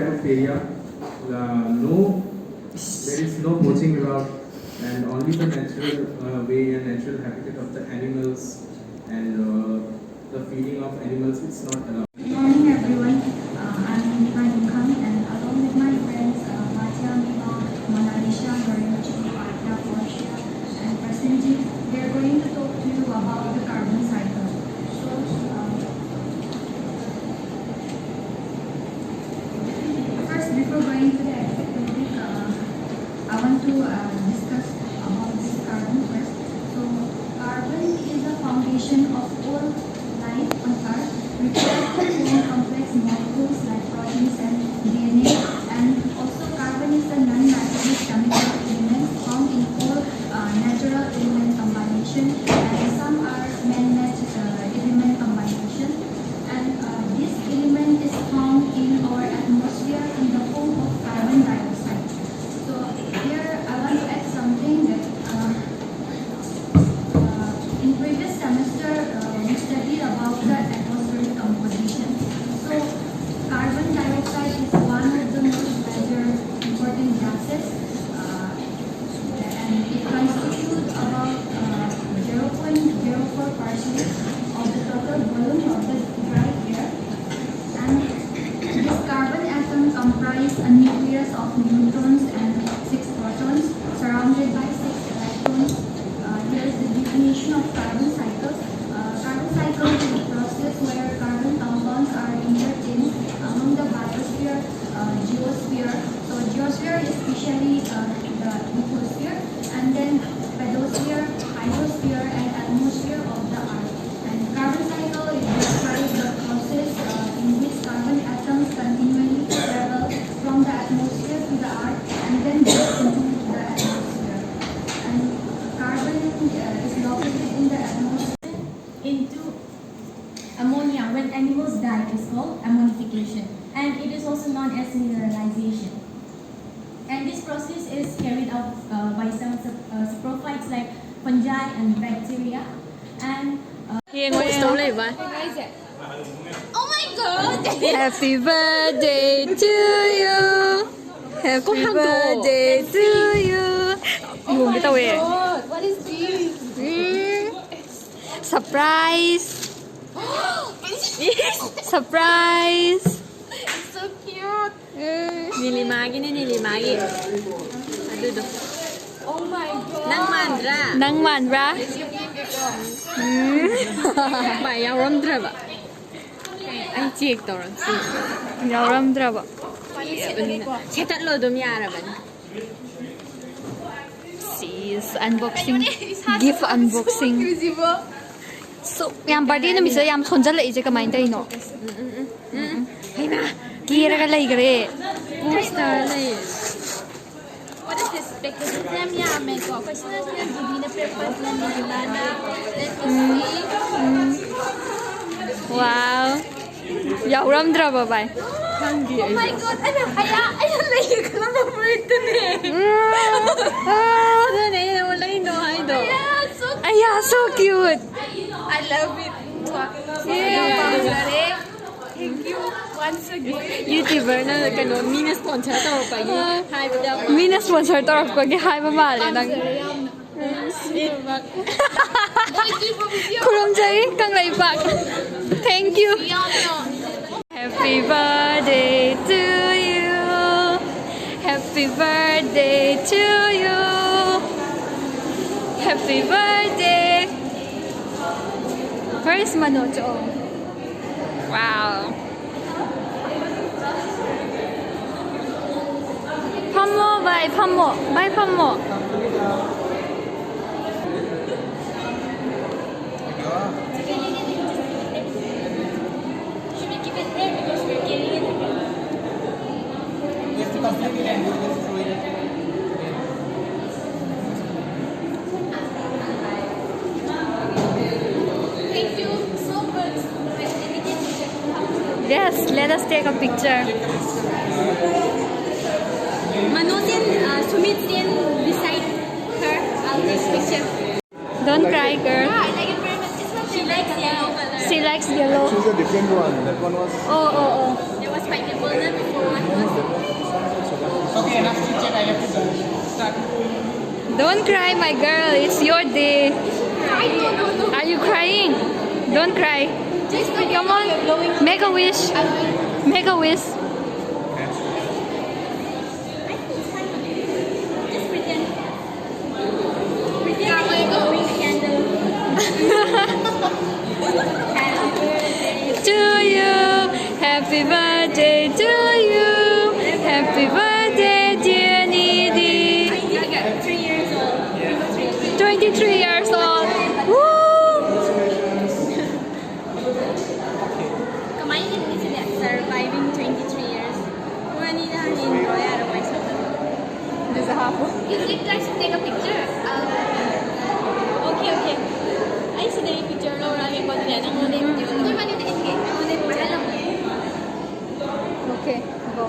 type of area. There is no poaching allowed, and only the natural way and natural habitat of the animals and the feeding of animals is not allowed. Good morning, everyone. I'm Nima Dukhan, and along with my friends, Matya, Miva, Monalisha, Mariucci, Atya, Portia, and Prasenji, we are going to talk to you about the carbon cycle. So, first, before going to the topic, I want to discuss about this carbon first. So, carbon is the foundation of all life on Earth, required to form complex molecules like proteins and DNA, and also carbon is a non-metallic chemical element found in all natural element combination, and some are man-made element combination. And this element is found in our atmosphere in the form of carbon dioxide. So here I want to add something that in previous semester we studied about the atmospheric composition. So carbon dioxide is one of the most major important gases, and it constitutes about 0.04% of the total volume of the dry air. And this carbon atom comprises a nucleus of neutrons and 6 protons surrounded by 6 electrons. Here is the definition of carbon cycle. Carbon cycle is a process where carbon compounds are interchanged among the biosphere, geosphere. So geosphere is especially the lithosphere, and then pedosphere, hydrosphere, and atmosphere of the Earth. And carbon cycle is describes the process in which carbon atoms continually travel from the atmosphere to the Earth and then burst into the atmosphere. And carbon is located in the atmosphere into ammonia when animals die is called ammonification, and it is also known as mineralization. And this process is carried out by some saprophytes like fungi and bacteria. And Oh my god! Happy birthday to you. Happy birthday to you. What is this? Surprise. Surprise. It's so cute. Nilimagi ni nilimagi. Aduh doh. Oh my god. Nang mandra. Nang manra. Ba yauramdra ba. Ai check tawran. Yauramdra ba. Setatlo dum yara ba. Sis unboxing. Gift unboxing. Visible. So, yam birthday na misa yam sonjal lai je kamai dai no. Haina. Kira ka lai gare. Poster lai. What is this? Because it's them yummy. Because it's them divina purpose na nilana. Let us see. Wow. Yauramdra ba bai. Oh my god. Ay, lagi ka na birthday ni. Ano na yun wala ino ay do. Yeah, so Aya, so cute. I love it. Yeah. Thank you once again. YouTuber na kano mina sponsor to pa yi. Hai ba da. Mina sponsor taraf ko gi hai ba male nang. Kurumjai kang lai bak. Thank you. Happy birthday to you. Happy birthday to you. Happy birthday. Where is Manojo? Wow. Pammo, bye Pammo. Bye Pammo. Should we keep it there because we're getting it? Thank you so much. Yes, let us take a picture. Manosian Sumit beside her. I'll take picture. Don't cry, girl. I like it very much. It's not she likes yellow color. She likes yellow. Choose a different one. That one was. Oh. There was pineapple there before. Don't cry, my girl. It's your day. Are you crying? Don't cry. Come on. Make a wish. Make a wish. Just pretend. Pretend that you're blowing the candle. To you. Happy birthday to you. Happy birthday, dear Nidhi. 3 years old. 23 years old. Woo! Kemarin ini sila surviving 23 years. Kumani na enjoy ara mai sa. There's a half. You guys take a picture. Okay, okay. Ay sa day picture lo ra ko din ang mo din. You want to engage? Okay, go.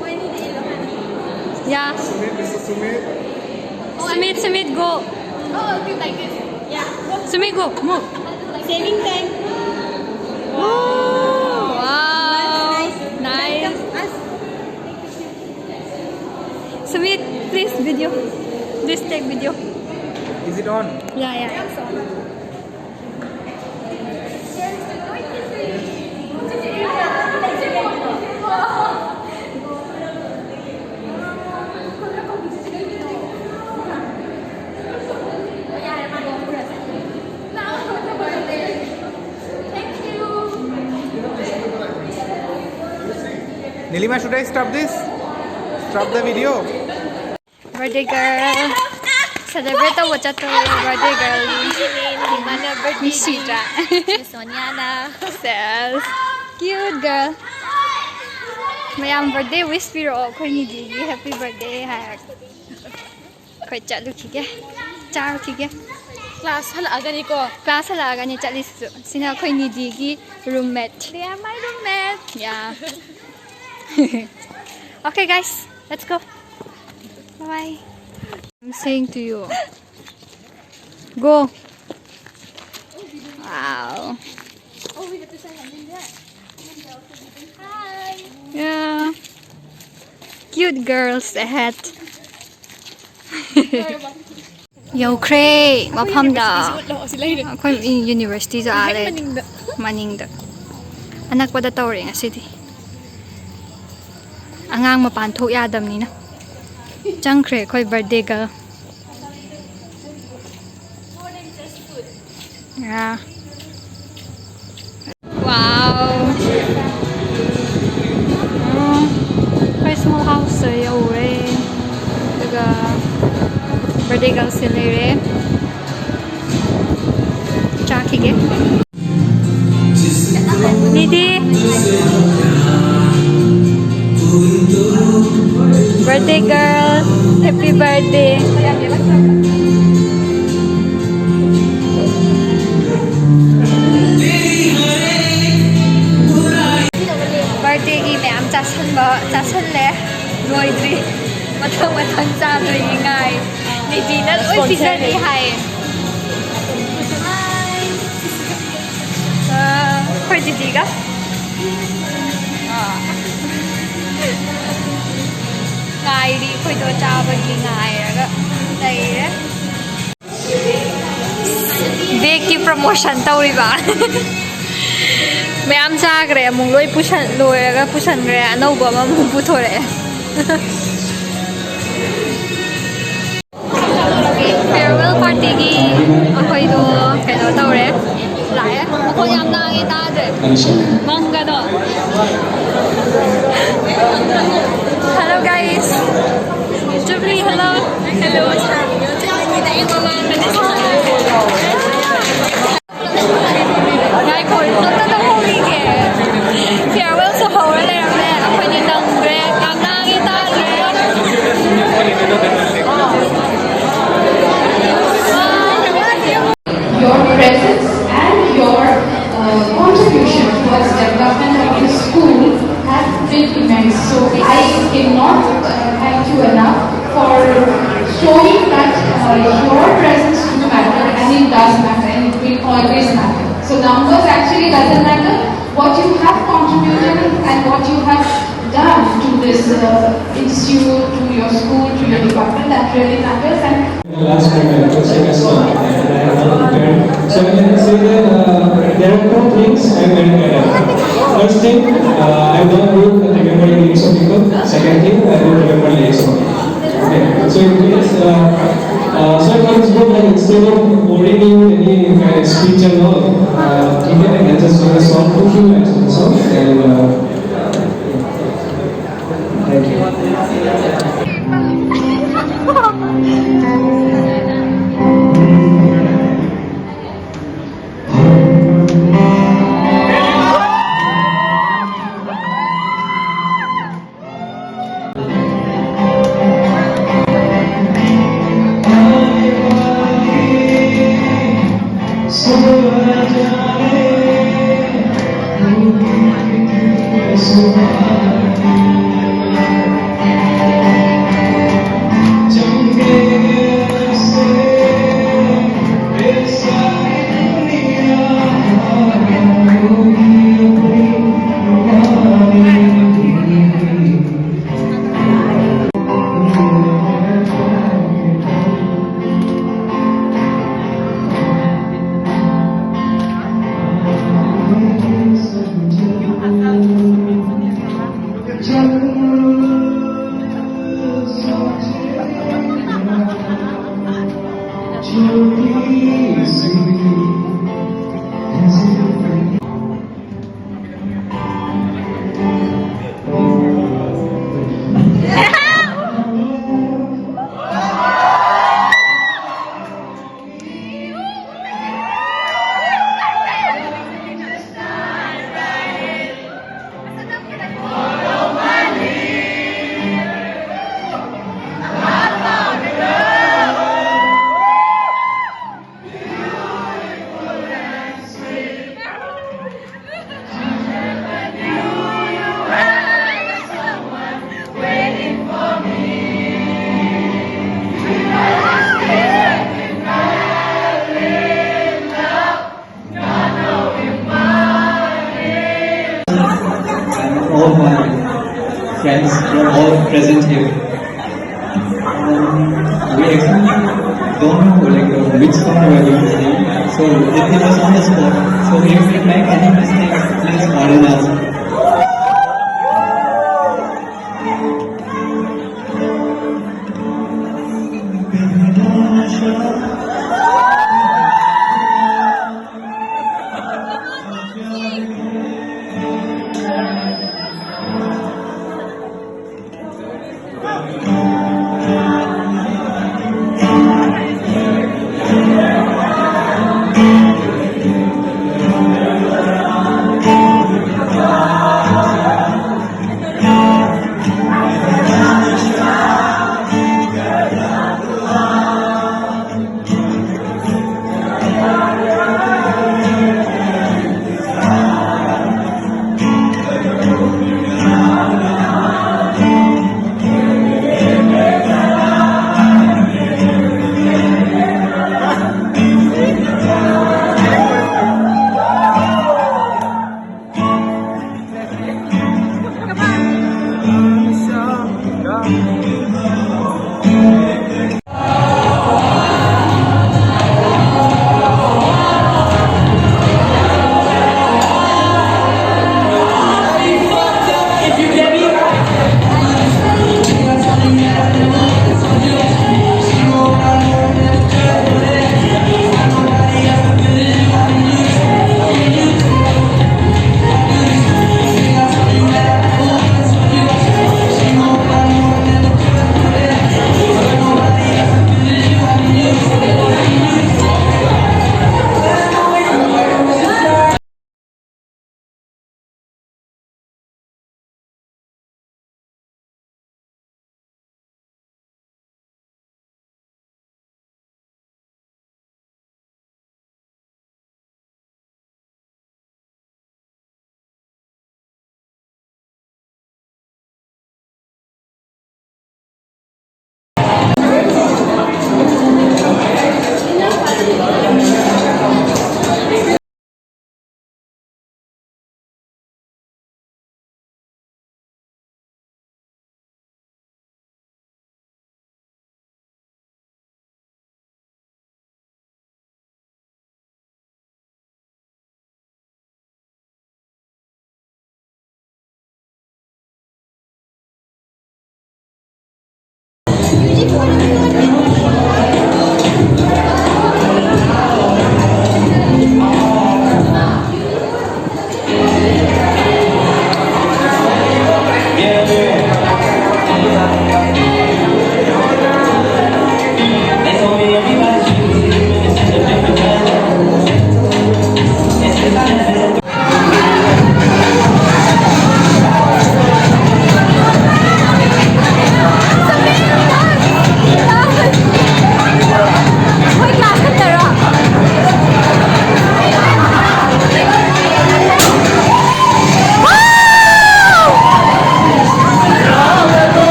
Why ni din lo man? Yeah. Sumit, go. Oh, okay, like this. Yeah. Sumit, go. Move. Saving time. Wow. Nice. Us. Sumit, please video. Please take video. Is it on? Yeah. Nilima, should I stop this? Stop the video? Birthday girl. Celebrate the birthday girl. Himana birthday Shita. Sonia na. Says, cute girl. Mayam birthday wish piro khoi ni di happy birthday ha. Khoi chalu khige. Char khige. Class hala agani ko. Class hala ga ni chali sina khoi ni di gi roommate. They are my roommate. Yeah. Okay guys, let's go. Bye. I'm saying to you. Go. Wow. Oh, we have to say hi. Yeah. Cute girls ahead. Yo, Cray. Mapamda. Ako university sa alit. Maningda. Anak pa da tawri nga city. Angang mapantok yadam ni na. Chang Cray, ko'y birthday girl. Yeah. Wow. Ko'y small house yo re. Taga birthday girl sila re. Chakige. Nidhi. Birthday girl, happy birthday. Birthday gi mẹ chasan le loi dri mathang cha doi ngai ni di na oi pizza ni hai khoi di ga ngai đi khoi do cha ba gi ngai ra dai re bake ki promotion tauri ba ma'am चाग्रे अमुक लोई पुशन लोयरगा पुशनग्रे अनौबा अमा अमुक पुथोरे farewell party की अखोइदो कनो तौरे लाए मखो याम नांगे तादे मंगदो hello guys Jubilee hello hello Your presence and your contribution towards development of the school has been immense. So I cannot thank you enough for showing that your presence do matter, and it does matter, and it will always matter. So numbers actually doesn't matter. What you have contributed and what you have done to this institute, to your school, to your department, that really matters. And the last moment to sing a song and I have not prepared. So I can say that there are two things I'm very good at. First thing, I'm not good at remembering names of people. Second thing, I don't remember names of people. Okay, so in case, so I thought it's good, like instead of boring you with any kind of speech and all, I can just sing a song, 2 few lines of the song, and thank you. All my friends were all present here. We actually don't know which song we are going to sing, so it was on the spot. So if we make any mistakes, please pardon us.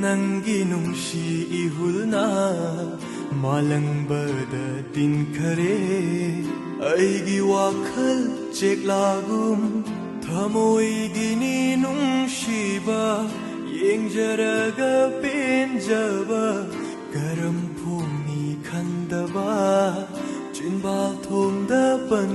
Nanggi nungshi ihulna malangbada din khare aigi wakhal cheklagum thamoi gini nungshiba yengjaraga penjaba karam phumi khandaba chinba thongda pan